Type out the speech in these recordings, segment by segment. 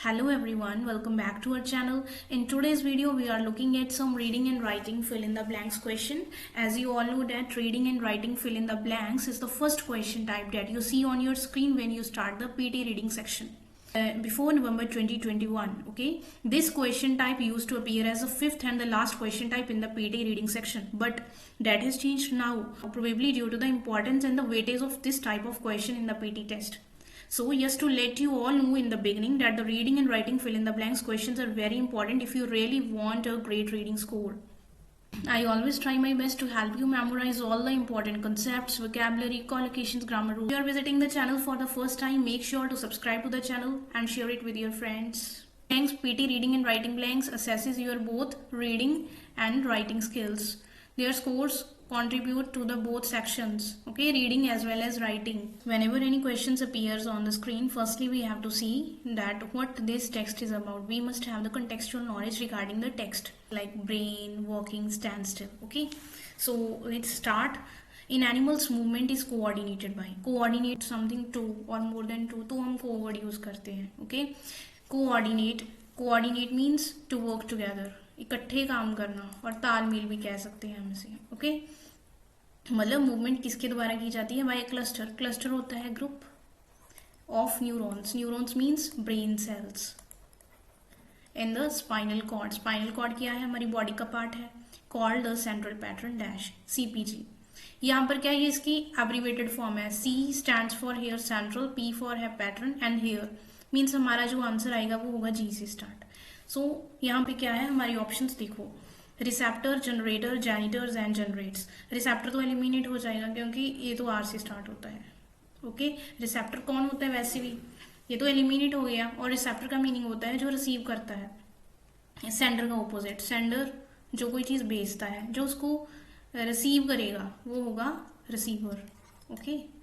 Hello everyone, welcome back to our channel. In today's video, we are looking at some reading and writing fill in the blanks question. As you all know that reading and writing fill in the blanks is the first question type that you see on your screen when you start the PT reading section. Before November 2021, okay, this question type used to appear as the fifth and the last question type in the PT reading section, but that has changed now, probably due to the importance and the weightage of this type of question in the PT test. So just to let you all know in the beginning that the reading and writing fill in the blanks questions are very important if you really want a great reading score. I always try my best to help you memorize all the important concepts, vocabulary, collocations, grammar rules. If you are visiting the channel for the first time, make sure to subscribe to the channel and share it with your friends. Blanks PT reading and writing blanks assesses your both reading and writing skills. Their scores contribute to the both sections, okay, reading as well as writing. Whenever any questions appears on the screen, firstly we have to see that what this text is about. We must have the contextual knowledge regarding the text, like brain, walking, standstill. Okay, so let's start. In animals, movement is coordinated by. Coordinate something two or more than two, तो हम co-word use करते हैं. Okay, coordinate means to work together, इकट्ठे काम करना, और तालमेल भी कह सकते हैं हम इसे. ओके, मतलब मूवमेंट किसके द्वारा की जाती है? Bye cluster. क्लस्टर होता है group of neurons. Neurons means brain cells. In the spinal cord. Spinal cord क्या है? हमारी बॉडी का पार्ट है. Called the central pattern dash CPG. यहाँ पर क्या है? ये इसकी एब्रीवेटेड फॉर्म है. C stands for here central, P for है पैटर्न एंड हेयर मीन्स हमारा जो आंसर आएगा वो होगा G से स्टार्ट. सो यहाँ पे क्या है? हमारी ऑप्शंस देखो. Receptor, generator, genitors and generates. Receptor तो एलिमिनेट हो जाएगा क्योंकि ये तो R से स्टार्ट होता है. ओके, रिसेप्टर कौन होता है? वैसे भी ये तो एलिमिनेट हो गया. और रिसेप्टर का मीनिंग होता है जो रिसीव करता है. सेंडर का ऑपोजिट. सेंडर जो कोई चीज भेजता है, जो उसको रिसीव करेगा वो होगा रिसीवर. ओके,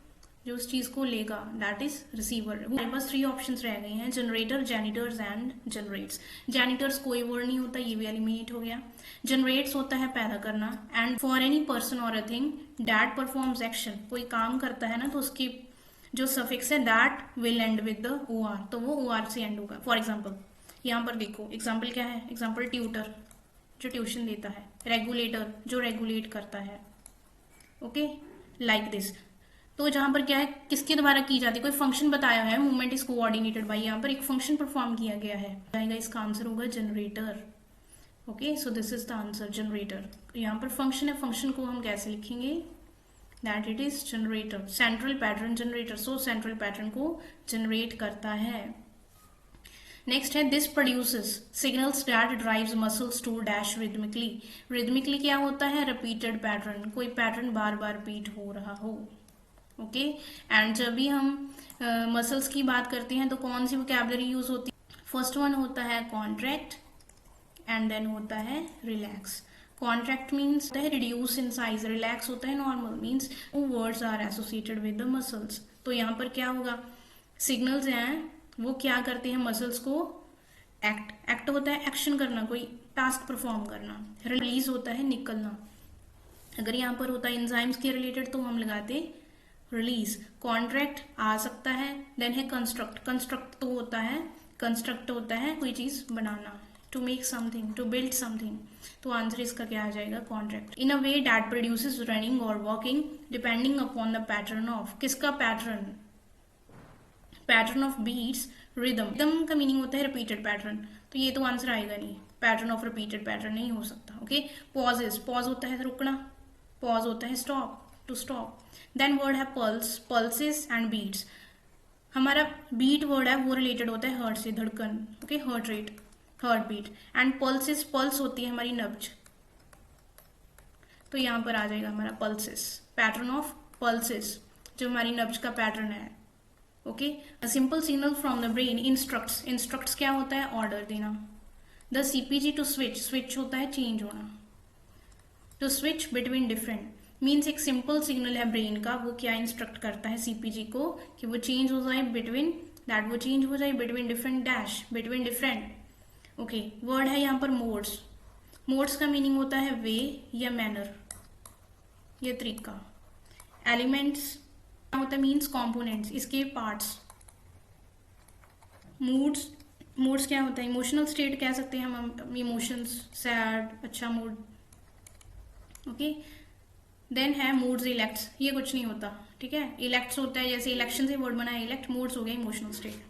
जो उस चीज को लेगा दैट इज रिसीवर. हमारे पास 3 ऑप्शंस रह गए हैं, जनरेटर, जेनिटर्स एंड जनरेट्स. जेनिटर्स कोई वर्ड नहीं होता, ये भी एलिमिनेट हो गया. जनरेट्स होता है पैदा करना. एंड फॉर एनी पर्सन और a thing that performs action, कोई काम करता है ना तो उसकी जो सफिक्स है that will and with the OR, तो वो OR से एंड होगा. फॉर एग्जाम्पल यहाँ पर देखो, एग्जाम्पल क्या है? एग्जाम्पल ट्यूटर जो ट्यूशन देता है, रेगुलेटर जो रेगुलेट करता है. Okay, like this. तो जहां पर क्या है? किसके द्वारा की जाती है? कोई फंक्शन बताया है. Movement is coordinated by. यहाँ पर एक फंक्शन परफॉर्म किया गया है. इसका आंसर होगा generator. Okay, so this is the answer, generator. यहाँ पर फंक्शन है, फंक्शन को हम कैसे लिखेंगे? That it is generator. Central pattern generator, so central pattern को जनरेट करता है. नेक्स्ट है this produces signals that drives muscles to dash rhythmically. Rhythmically क्या होता है? रिपीटेड पैटर्न, कोई पैटर्न बार बार रिपीट हो रहा हो. ओके, एंड जब भी हम मसल्स की बात करते हैं तो कौन सी वोकैबुलरी यूज होती है? फर्स्ट वन होता है कॉन्ट्रैक्ट एंड देन होता है रिलैक्स. कॉन्ट्रैक्ट मीन्स होता है रिड्यूस इन साइज, रिलैक्स होता है normal, means words are associated with the muscles. तो यहाँ पर क्या होगा? सिग्नल्स हैं वो क्या करते हैं? मसल्स को एक्ट होता है एक्शन करना, कोई टास्क परफॉर्म करना. रिलीज होता है निकलना. अगर यहाँ पर होता है एंजाइम्स के रिलेटेड तो हम लगाते रिलीज. कॉन्ट्रैक्ट आ सकता है. देन है कंस्ट्रक्ट. कंस्ट्रक्ट तो होता है, कंस्ट्रक्ट होता है कोई चीज बनाना, to make something, to build something. तो आंसर इसका क्या आ जाएगा? Contract. In a way that produces running और walking depending upon the pattern of. किसका pattern? Pattern of beats rhythm. Rhythm का मीनिंग होता है रिपीटेड पैटर्न, तो ये तो आंसर आएगा नहीं. पैटर्न ऑफ रिपीटेड पैटर्न नहीं हो सकता. Okay, pauses. पॉज होता है रुकना, पॉज होता है stop, to stop. Then word है पल्स, पल्सेस एंड बीट्स. हमारा बीट वर्ड है वो रिलेटेड होता है हार्ट से, धड़कन. Okay, heart rate, heart beat. And pulses, pulse होती है हमारी नब्ज, तो यहाँ पर आ जाएगा हमारा पल्सेस. पैटर्न ऑफ पल्सेस जो हमारी नब्ज का पैटर्न है. Okay, simple signal from the brain instructs. Instructs क्या होता है? ऑर्डर देना. The CPG to switch. Switch होता है चेंज होना. To switch between different means एक सिंपल सिग्नल है ब्रेन का, वो क्या इंस्ट्रक्ट करता है CPG को कि वो चेंज हो जाए बिटवीन, दैट वो चेंज हो जाए between different dash, between different. Okay, word है यहाँ पर मोड्स. मोड्स का मीनिंग होता है वे या मैनर, या तरीका. एलिमेंट्स होता है मीन्स कॉम्पोनेंट्स, इसके पार्ट्स. मूड्स मूड्स क्या होता है, इमोशनल स्टेट कह सकते हैं हम इमोशंस, सैड, अच्छा मूड, ओके। देन है मूड्स इलेक्ट्स, ये कुछ नहीं होता, ठीक है। इलेक्ट्स होता है, जैसे इलेक्शन से वर्ड बना है इलेक्ट, मूड्स हो गया इमोशनल स्टेट।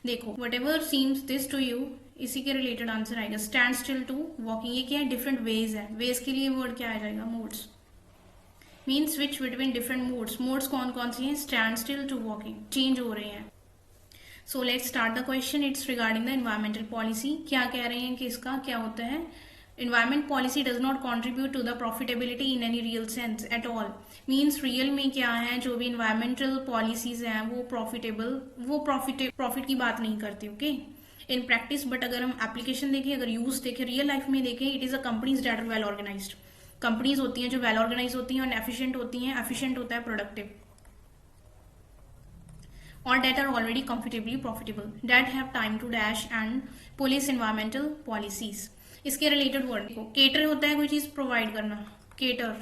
देखो whatever seems this to you, इसी के रिलेटेड आंसर आएगा। स्टैंड स्टिल टू वॉकिंग, ये क्या है, डिफरेंट वेज है, वेज के लिए वर्ड क्या आ जाएगा, moods. Mean switch between different moods, moods कौन कौन सी हैं, stand still to walking, change हो रहे हैं। So let's start the question, it's regarding the environmental policy. क्या कह रहे हैं कि इसका क्या होता है, environment policy does not contribute to the profitability in any real sense at all. Means real में क्या है, जो भी इन्वायरमेंटल पॉलिसीज हैं वो प्रॉफिट की बात नहीं करती, ओके, इन प्रैक्टिस। बट अगर हम एप्लीकेशन देखें, अगर यूज देखें, रियल लाइफ में देखें, it is a companies that are well organised. Companies होती हैं जो वेल ऑर्गेनाइज होती हैं और एफिशिएंट होती हैं, एफिशिएंट होता है productive, or that are already comfortably profitable, that have time to dash and police environmental policies। इसके रिलेटेड वर्ड देखो, केटर होता है कोई चीज प्रोवाइड करना, केटर,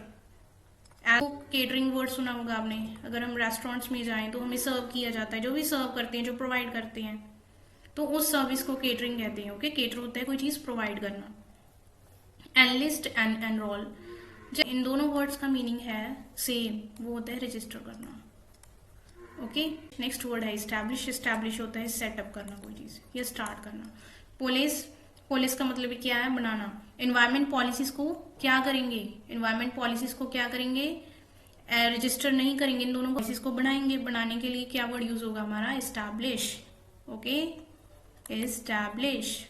केटरिंग वर्ड सुना होगा आपने। अगर हम रेस्टोरेंट्स में जाएं तो हमें सर्व किया जाता है, जो भी सर्व करते हैं, जो प्रोवाइड करते हैं, तो उस सर्विस को केटरिंग कहते हैं, ओके। केटर होता है कोई चीज प्रोवाइड करना। एनलिस्ट एंड एनरोल, इन दोनों वर्ड्स का मीनिंग है सेम, वो होता है रजिस्टर करना, ओके। नेक्स्ट वर्ड है इस्टेब्लिश, इस्टेब्लिश होता है सेटअप करना कोई चीज या स्टार्ट करना। पुलिस, पुलिस का मतलब क्या है, बनाना। एनवायरमेंट पॉलिसीज को क्या करेंगे, एनवायरमेंट पॉलिसीज को क्या करेंगे, रजिस्टर नहीं करेंगे, इन दोनों पॉलिसीज को बनाएंगे। बनाने के लिए क्या वर्ड यूज होगा हमारा, establish, okay, establish.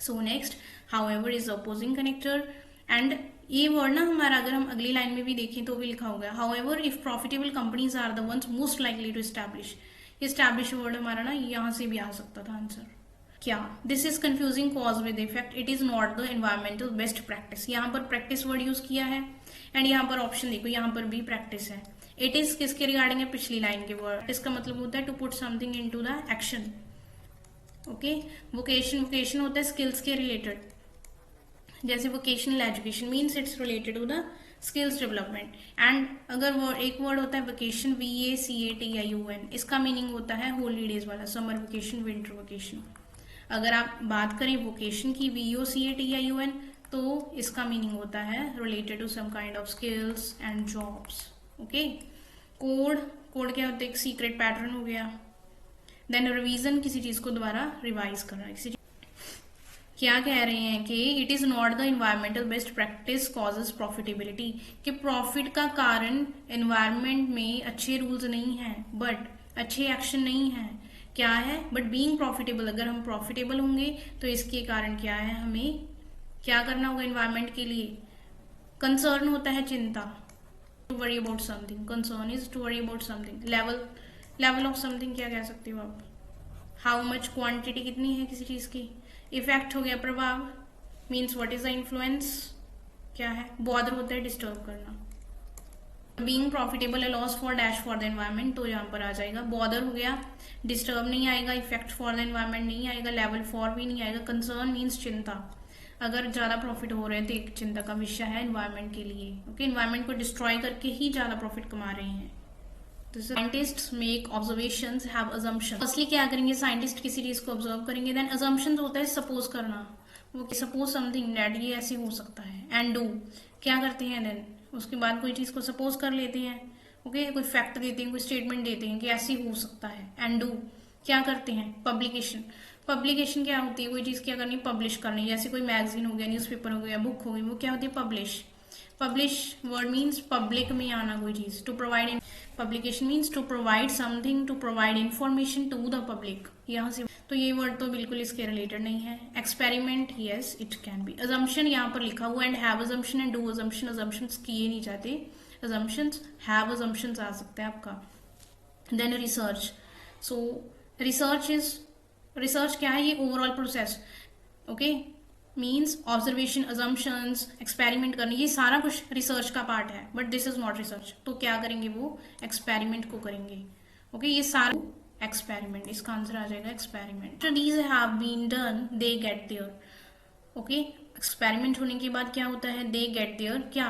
So next, however is opposing connector, and ये वर्ड ना हमारा अगर हम अगली लाइन में भी देखें तो भी लिखा होगा, however if profitable companies are the ones most likely to establish. Establish word हमारा ना यहाँ से भी आ सकता था आंसर। क्या, this is confusing cause with effect, it is not the environmental best practice. यहाँ पर प्रैक्टिस वर्ड यूज किया है, एंड यहाँ पर ऑप्शन देखो, यहाँ पर भी प्रैक्टिस है। इट इज किसके रिगार्डिंग है, पिछली लाइन के वर्ड। इसका मतलब होता है to put something in to the action, okay. Vocation, vocation होता है स्किल्स के रिलेटेड, जैसे vocational education means it's related to the skills development. And अगर एक वर्ड होता है वोकेशन, VACATION, इसका मीनिंग होता है हॉलीडेज वाला, समर वेकेशन, विंटर वेकेशन। अगर आप बात करें वोकेशन की, VOCATION, तो इसका मीनिंग होता है related to some kind of skills and jobs, okay. Code, code क्या होता है, एक सीक्रेट पैटर्न हो गया। देन रिवीजन, किसी चीज को दोबारा रिवाइज करना, किसी क्या कह रहे हैं कि it is not the environmental best practice causes profitability, कि प्रॉफिट का कारण एनवायरमेंट में अच्छे रूल्स नहीं है, बट अच्छे एक्शन नहीं है, क्या है, बट बीइंग प्रॉफिटेबल। अगर हम प्रॉफिटेबल होंगे तो इसके कारण क्या है, हमें क्या करना होगा एनवायरमेंट के लिए, कंसर्न होता है चिंता, to worry about something, concern is to worry about something. Level of something क्या कह सकते हो आप, हाउ मच, क्वांटिटी कितनी है किसी चीज की। इफेक्ट हो गया प्रभाव, means what is the influence, क्या है, बॉदर होता है डिस्टर्ब करना। Being profitable, a loss for dash for the environment, तो यहाँ पर आ जाएगा बॉदर हो गया, डिस्टर्ब नहीं आएगा, इफेक्ट फॉर द एनवायरमेंट नहीं आएगा, लेवल फॉर भी नहीं आएगा। कंसर्न मीन्स चिंता, अगर ज्यादा प्रॉफिट हो रहे हैं तो एक चिंता का विषय है एनवायरमेंट के लिए, ओके। एनवायरमेंट को डिस्ट्रॉय करके ही ज्यादा प्रॉफिट कमा रहे हैं। Scientist make observations, have assumption. Firstly क्या करेंगे, साइंटिस्ट किसी चीज को ऑब्जर्व करेंगे, देन असम्पशन होता है सपोज करना, वो सपोज समथिंग दैट ये ऐसे हो सकता है, एंड डू, क्या करते हैं, देन उसके बाद कोई चीज को सपोज कर लेते हैं, ओके। कोई फैक्ट देते हैं, कोई स्टेटमेंट देते हैं कि ऐसे हो सकता है, एंड डू क्या करते हैं, पब्लिकेशन। पब्लिकेशन क्या होती है, कोई चीज क्या करनी, पब्लिश करनी, जैसे कोई मैगजीन हो गया, न्यूज़पेपर हो गया, बुक हो गई, वो क्या होती है, publish. Publish word means public में आना कोई चीज, to provide, publication means to provide something, to provide information to the public, यहाँ से। तो ये वर्ड तो बिल्कुल इसके रिलेटेड नहीं है। Experiment, yes it can be. Assumption यहाँ पर लिखा हुआ, and have assumption and do assumption, assumptions किए नहीं जाते, अजम्पशंस, हैव अजम्पशंस आ सकता है आपका। Then research, so research is, research क्या है, ये overall process, okay, means observation, assumptions, experiment करना, ये सारा कुछ रिसर्च का पार्ट है, but this is not research. तो क्या करेंगे, वो एक्सपेरिमेंट को करेंगे, ओके। ये सारा एक्सपेरिमेंट, इसका आंसर आ जाएगा experiment. These have been done, they get their, okay. Experiment होने के बाद क्या होता है, दे गेट देयर क्या,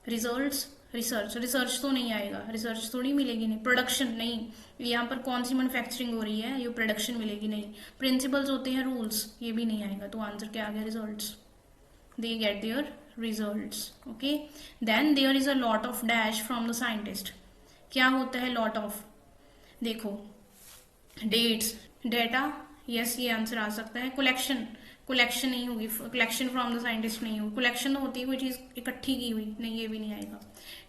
रिजल्ट्स। रिसर्च, रिसर्च तो नहीं आएगा, रिसर्च थोड़ी मिलेगी, नहीं। प्रोडक्शन नहीं, यहाँ पर कौन सी मैन्युफैक्चरिंग हो रही है, ये प्रोडक्शन मिलेगी नहीं। प्रिंसिपल्स होते हैं, रूल्स, ये भी नहीं आएगा। तो आंसर क्या आ गया, results. They get their results. Okay, then there is a lot of dash from the scientist. क्या होता है लॉट ऑफ, देखो डेट्स, डेटा, यस ये आंसर आ सकता है। कलेक्शन, कलेक्शन नहीं होगी, कलेक्शन फ्रॉम द साइंटिस्ट नहीं होगी। कलेक्शन तो होती है कोई चीज इकट्ठी की हुई, नहीं ये भी नहीं आएगा।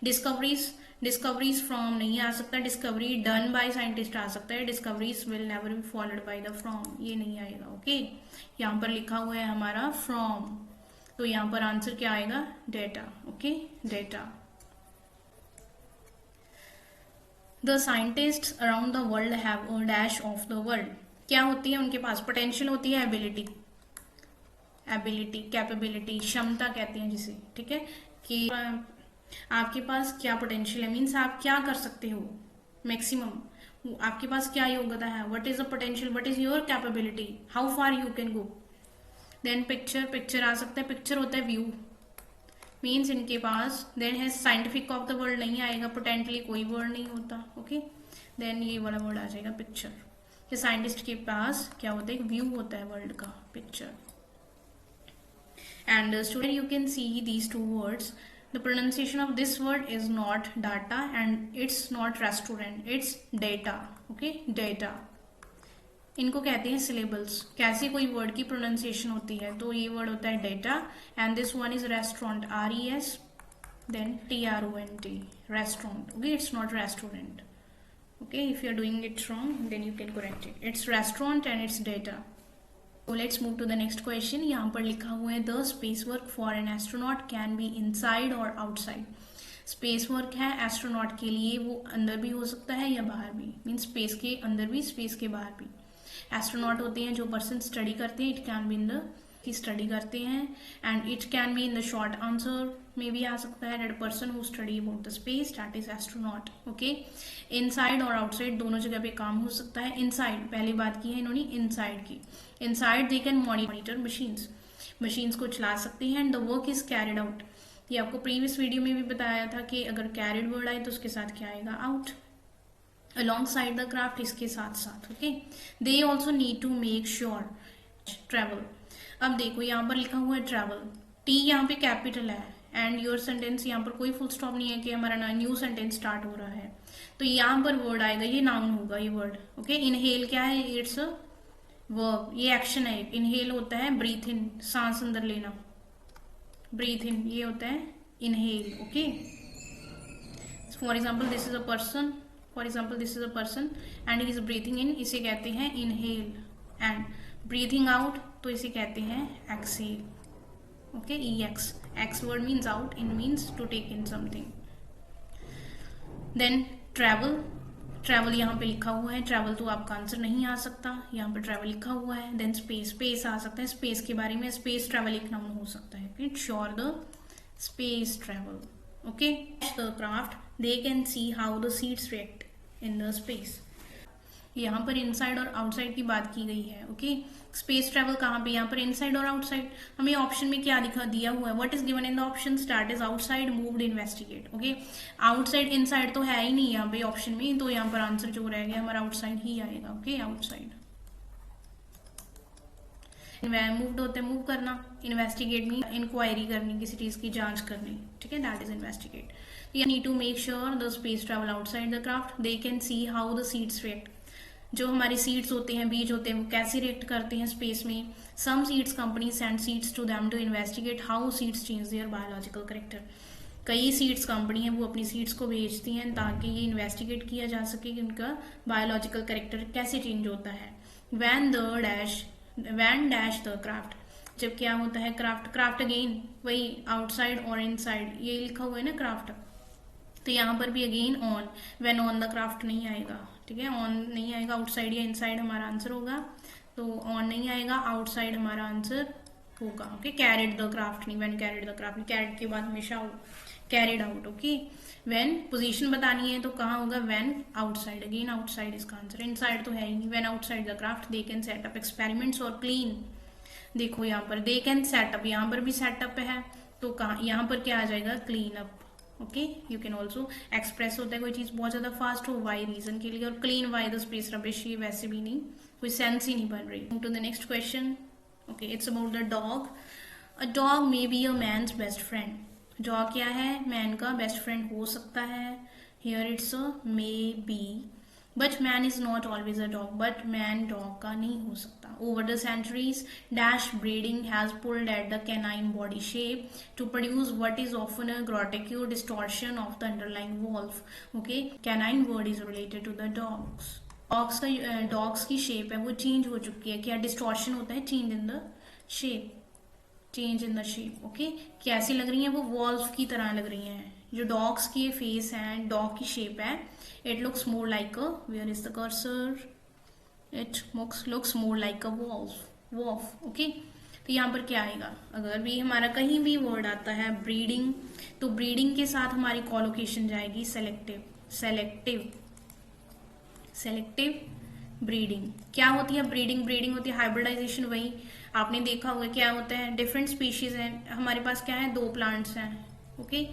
डिस्कवरीज, डिस्कवरीज फ्रॉम नहीं आ सकता। डिस्कवरी डन बाय साइंटिस्ट आ सकता है। Discoveries will never be followed by the from, ये नहीं आएगा। ओके, यहाँ पर लिखा हुआ है हमारा फ्रॉम, तो यहाँ पर आंसर क्या आएगा, data. Okay, data. The scientists around the world have a dash of the world. क्या होती है उनके पास, पोटेंशियल होती है, एबिलिटी, एबिलिटी, कैपेबिलिटी, क्षमता कहते हैं जिसे, ठीक है, कि आपके पास क्या पोटेंशियल है, मीन्स आप क्या कर सकते हो मैक्सिमम, आपके पास क्या योग्यता है, what is the potential, what is your capability, how far you can go. Then picture, picture आ सकता है, पिक्चर होता है व्यू, मीन्स इनके पास। देन है साइंटिफिक ऑफ द वर्ल्ड, नहीं आएगा, पोटेंटली कोई वर्ड नहीं होता। ओके, देन ये वाला वर्ड आ जाएगा पिक्चर, कि साइंटिस्ट के पास क्या होता है, एक व्यू होता है वर्ल्ड का, picture. And student, you can see these two words. The pronunciation of this word is not data and it's not restaurant, it's data. Okay, data. इनको कहते हैं syllables। कैसे कोई वर्ड की प्रोनाउंसिएशन होती है, तो ये वर्ड होता है data, and this one is restaurant, RES then TRONT, restaurant. Okay, it's not restaurant. Okay, if you are doing it wrong, then you can correct it. It's restaurant and it's data. So let's move to the next question. यहाँ पर लिखा हुआ है the space work for an astronaut can be inside or outside. Space work है astronaut के लिए, वो अंदर भी हो सकता है या बाहर भी, मीन स्पेस के अंदर भी, स्पेस के बाहर भी। एस्ट्रोनॉट होते हैं जो पर्सन स्टडी करते हैं, it can be in the, की स्टडी करते हैं, and it can be in the short answer में भी आ सकता है, that person who study about the space, that is astronaut. Okay, inside और आउटसाइड दोनों जगह पे काम हो सकता है। इनसाइड पहले बात की है इन्होंने इनसाइड की, inside they can monitor machines, machines को चला सकते हैं, and the work is carried out. ये आपको प्रीवियस वीडियो में भी बताया था कि अगर कैरिड वर्ड आए तो उसके साथ क्या आएगा, आउट, alongside the craft, इसके साथ साथ। Okay, they also need to make sure travel। अब देखो यहाँ पर लिखा हुआ है ट्रैवल, टी यहाँ पे कैपिटल है, एंड योर सेंटेंस यहाँ पर कोई फुल स्टॉप नहीं है कि हमारा न्यू सेंटेंस स्टार्ट हो रहा है, तो यहाँ पर वर्ड आएगा, ये नाउन होगा ये वर्ड। ओके, इनहेल क्या है, इट्स अ वर्ब, ये एक्शन है। इनहेल होता है ब्रीथ इन, सांस अंदर लेना, ब्रीथ इन, ये होता है inhale. Okay, for example this is a person, for example this is a person and he is breathing इन, इसे कहते हैं इनहेल, एंड ब्रीथिंग आउट तो इसे कहते हैं excel. Okay, EX, ex word means out, in means to take in something. Then travel, travel यहाँ पे लिखा हुआ है, ट्रैवल तो आपका आंसर नहीं आ सकता, यहाँ पर ट्रैवल लिखा हुआ है। देन स्पेस, स्पेस आ सकता है, स्पेस के बारे में, स्पेस ट्रैवल एक नाउन हो सकता है। Okay, sure the space travel. Okay, the craft they can see how the seeds react in the space. यहाँ पर इनसाइड और आउटसाइड की बात की गई है। ओके, स्पेस ट्रैवल कहाँ पे, यहाँ पर इनसाइड और आउटसाइड। हमें ऑप्शन में क्या दिखा दिया हुआ है, what is given in the option, that is outside, moved, investigate. Okay, outside inside तो है ही नहीं यहाँ पे ऑप्शन में, तो यहाँ पर आंसर जो रह गया हमारा आउटसाइड ही आएगा। Okay, outside. मूव्ड होते हैं मूव करना, इन्वेस्टिगेट मीन इंक्वायरी करनी, किसी चीज की जांच करनी, ठीक है, that is investigate. You need to make sure the space travel outside the craft, they can see how the seeds react. जो हमारे सीड्स होते हैं, बीज होते हैं, वो कैसे रिएक्ट करते हैं स्पेस में। Some seeds company send seeds to them to investigate how seeds change their biological character. कई सीड्स कंपनी है वो अपनी सीड्स को भेजती हैं ताकि ये इन्वेस्टिगेट किया जा सके कि उनका बायोलॉजिकल कैरेक्टर कैसे चेंज होता है। वैन डैश द क्राफ्ट, जब क्या होता है क्राफ्ट, क्राफ्ट अगेन वही आउटसाइड और इनसाइड, ये लिखा हुआ है ना क्राफ्ट, तो यहाँ पर भी again on, when on the craft नहीं आएगा, ठीक है, ऑन नहीं आएगा, आउटसाइड या इनसाइड हमारा आंसर होगा, तो ऑन नहीं आएगा, आउटसाइड हमारा आंसर होगा। ओके, कैरिड द क्राफ्ट नहीं, when carried the craft, carried के बाद हमेशा carried out. Okay, when position बतानी है तो कहाँ होगा, व्हेन आउटसाइड, अगेन आउटसाइड इसका आंसर, इनसाइड तो है ही नहीं। When outside the craft they can set up experiments और क्लीन, देखो यहाँ पर दे कैन सेटअप, यहाँ पर भी सेटअप है, तो कहाँ यहाँ पर क्या आ जाएगा, clean up. Okay, you can also express होता है कोई चीज बहुत ज्यादा फास्ट हो, वाई रीजन के लिए, और clean why the space rubbish, ये वैसे भी नहीं, कोई सेंस ही नहीं बन रही। To the next question. Okay, it's about the dog. A dog may be a man's best friend. Dog क्या है? मैन का बेस्ट फ्रेंड हो सकता है। Here it's a may be, but man is not always a dog, but man dog का नहीं हो सकता। Over the centuries dash breeding has pulled at the canine body shape to produce what is often a grotesque distortion of the underlying wolf. Okay, canine word is related to the dogs. Dogs की shape है वो change हो चुकी है। क्या distortion होता है? Change in the shape, change in the shape. Okay, कैसी लग रही है वो? वॉल्व की तरह लग रही हैं। जो डॉग्स की फेस है, डॉग की शेप है, it looks more like a, where is the cursor, it looks more like a wolf. Okay, तो यहाँ पर क्या आएगा? अगर भी हमारा कहीं भी वर्ड आता है ब्रीडिंग, तो ब्रीडिंग के साथ हमारी कॉलोकेशन जाएगी सेलेक्टिव ब्रीडिंग। क्या होती है ब्रीडिंग होती है हाइब्रिडाइजेशन। वही आपने देखा होगा क्या होता है, डिफरेंट स्पीशीज हैं हमारे पास। क्या है? 2 प्लांट्स हैं। ओके,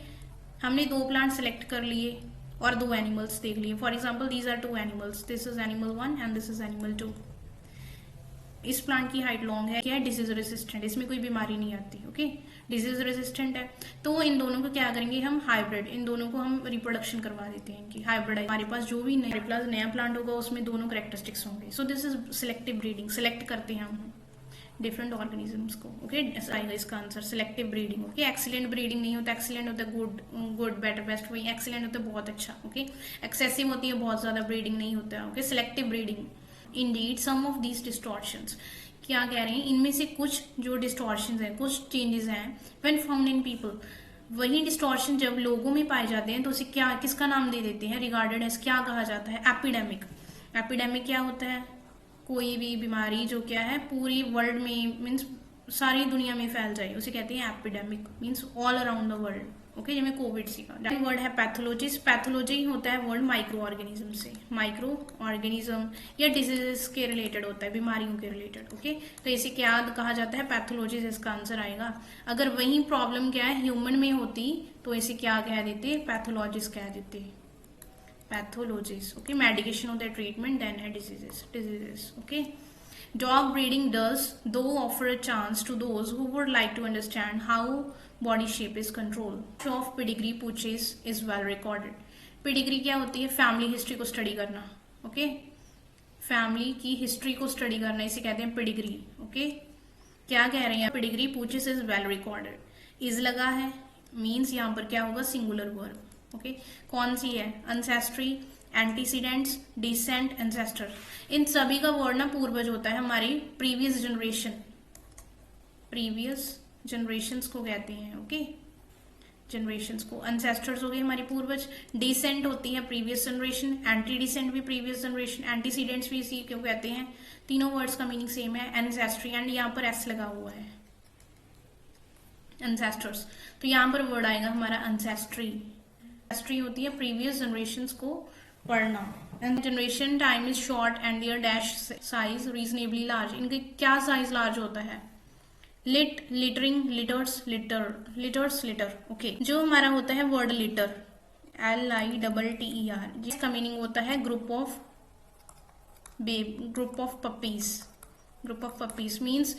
हमने 2 प्लांट सेलेक्ट कर लिए और 2 एनिमल्स देख लिए। For example these are 2 animals, this is animal 1 and this is animal 2। इस प्लांट की हाइट लॉन्ग है, क्या है? डिजीज रेसिस्टेंट, इसमें कोई बीमारी नहीं आती। ओके, डिजीज रेसिस्टेंट है, तो इन दोनों को क्या करेंगे हम? हाइब्रिड, इन दोनों को हम रिप्रोडक्शन करवा देते हैं कि हाइब्रिड। हमारे पास जो भी नया प्लांट होगा उसमें दोनों करेक्टरिस्टिक्स होंगे। सो this is selective breeding, select करते हैं हम डिफरेंट ऑर्गेनिजम्स को। ओके, ऐसा आएगा इसका answer, selective breeding. Okay, excellent breeding नहीं होता, एक्सीलेंट होता है गुड बेटर बेस्ट, वही एक्सीलेंट होता है बहुत अच्छा। ओके, एक्सेसिव होती है बहुत ज्यादा, ब्रीडिंग नहीं होता है। Okay, selective breeding. Indeed some of these distortions, क्या कह रहे हैं? इनमें से कुछ जो डिस्टॉर्शंस हैं, कुछ चेंजेस हैं, व्हेन फाउंड इन पीपल, वही डिस्टॉर्शन जब लोगों में पाए जाते हैं तो उसे क्या, किसका नाम दे देते हैं? रिगार्डेड एज क्या कहा जाता है? एपिडेमिक। एपिडेमिक क्या होता है? कोई भी बीमारी जो क्या है पूरी वर्ल्ड में, मीन्स सारी दुनिया में फैल जाए, उसे कहते हैं epidemic, means all around the world. Okay, जिसमें कोविड सीखा। वर्ड है पैथोलॉजिस्ट। पैथोलॉजी होता है वर्ड माइक्रो ऑर्गेनिज्म से, माइक्रो ऑर्गेनिज्म या डिजीजेस के रिलेटेड होता है, बीमारियों के रिलेटेड। ओके, तो इसे क्या कहा जाता है? पैथोलॉजिस्ट, इसका आंसर आएगा। अगर वही प्रॉब्लम क्या है ह्यूमन में होती तो इसे क्या कह देते? पैथोलॉजिस्ट कह देते, पैथोलॉजिस्ट। ओके, मेडिकेशन होता है ट्रीटमेंट, देन है diseases. Okay, dog breeding does though offer a chance to those who would like to understand how body shape is controlled of pedigree purchase is well recorded। pedigree क्या होती है? Family history को study करना। Okay, family की history को study करना, इसे कहते हैं पेडिग्री। ओके, क्या कह रहे हैं? Pedigree pooches is well recorded. Is लगा है, मीन्स यहाँ पर क्या होगा? Singular verb. ओके, कौन सी है? Ancestry, antecedents, descent, ancestor. इन सभी का वर्ड ना पूर्वज होता है हमारी प्रीवियस जनरेशंस को कहते हैं। ओके, जनरेशंस को। एंसेस्टर्स हो गए हमारी पूर्वज, डिसेंट होती है प्रीवियस जनरेशन, एंटी डिसेंट भी प्रीवियस जनरेशन, एंटीसीडेंट्स भी इसी क्यों कहते हैं। तीनों वर्ड्स का मीनिंग सेम है, एंसेस्ट्री, एंड यहाँ पर एस लगा हुआ है, एंसेस्टर्स। तो यहाँ पर वर्ड आएगा हमारा एंसेस्ट्री। एंसेस्ट्री होती है प्रीवियस जनरेशंस को पढ़ना। And generation time is short and their dash size reasonably large. इनके क्या साइज लार्ज होता है? Littering, litre. ओके, जो हमारा होता है वर्ड लिटर, LITTER, जिसका मीनिंग होता है ग्रुप ऑफ पपीज। मीन्स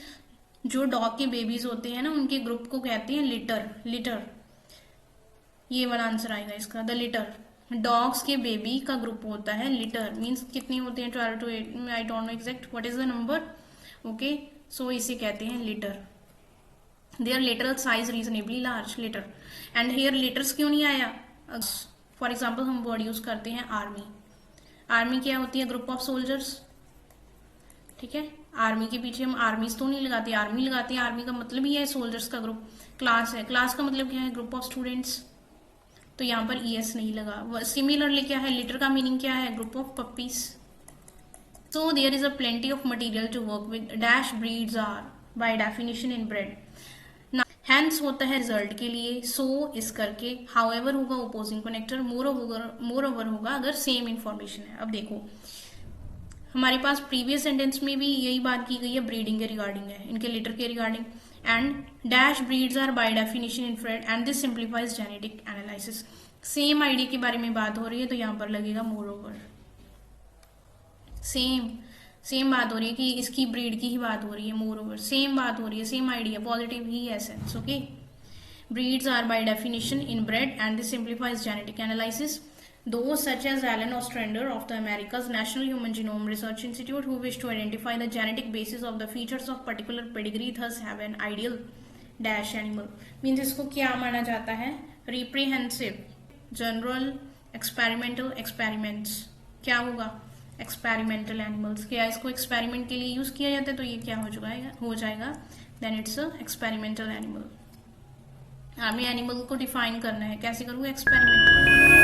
जो डॉग के बेबीज होते हैं ना, उनके ग्रुप को कहते हैं लिटर। ये वाला आंसर आएगा इसका, द लिटर। डॉग्स के बेबी का ग्रुप होता है लिटर, मीन्स कितने होते हैं? 12 to 8, I don't know exact what is the number. Okay, so इसे कहते हैं litter. Their litter size reasonably large, litter. And here litters क्यों नहीं आया? फॉर एग्जाम्पल हम वर्ड यूज करते हैं आर्मी। आर्मी क्या होती है? Group of soldiers. ठीक है, आर्मी के पीछे हम आर्मीज तो नहीं लगाते, आर्मी लगाते हैं। आर्मी का मतलब ही है सोल्जर्स का ग्रुप। क्लास है, क्लास का मतलब क्या है? Group of students. तो यहाँ पर ES नहीं लगा। सिमिलरली क्या है? लिटर का मीनिंग क्या है? Group of puppies. So there is a plenty of material to work with, dash breeds are by definition inbred. हैंस होता है रिजल्ट के लिए, सो इस करके, हाउएवर होगा ओपोजिंग कनेक्टर, मोर ओवर होगा अगर सेम इंफॉर्मेशन है। अब देखो, हमारे पास प्रीवियस सेंटेंस में भी यही बात की गई है, ब्रीडिंग के रिगार्डिंग है, इनके लिटर के regarding. And dash breeds are by definition inbred and this simplifies genetic analysis. Same idea के बारे में बात हो रही है, तो यहाँ पर लगेगा मोर ओवर। सेम बात हो रही है कि इसकी ब्रीड की ही बात हो रही है, मोर ओवर सेम बात हो रही है, सेम आइडिया, पॉजिटिव ही है sense. Okay, breeds are by definition inbred and this simplifies genetic analysis. Those such as Alan Ostrander of the America's National Human Genome Research Institute who wish to identify the genetic basis of the features of particular pedigree thus have an ideal dash animal. Means इसको क्या माना जाता है? Reprehensive, general, experimental experiments. क्या होगा? Experimental animals. क्या इसको experiment के लिए यूज किया जाता है, तो ये क्या हो जाएगा? Then it's a experimental animal. हमें एनिमल को डिफाइन करना है, कैसे करूँगा? एक्सपेरिमेंट।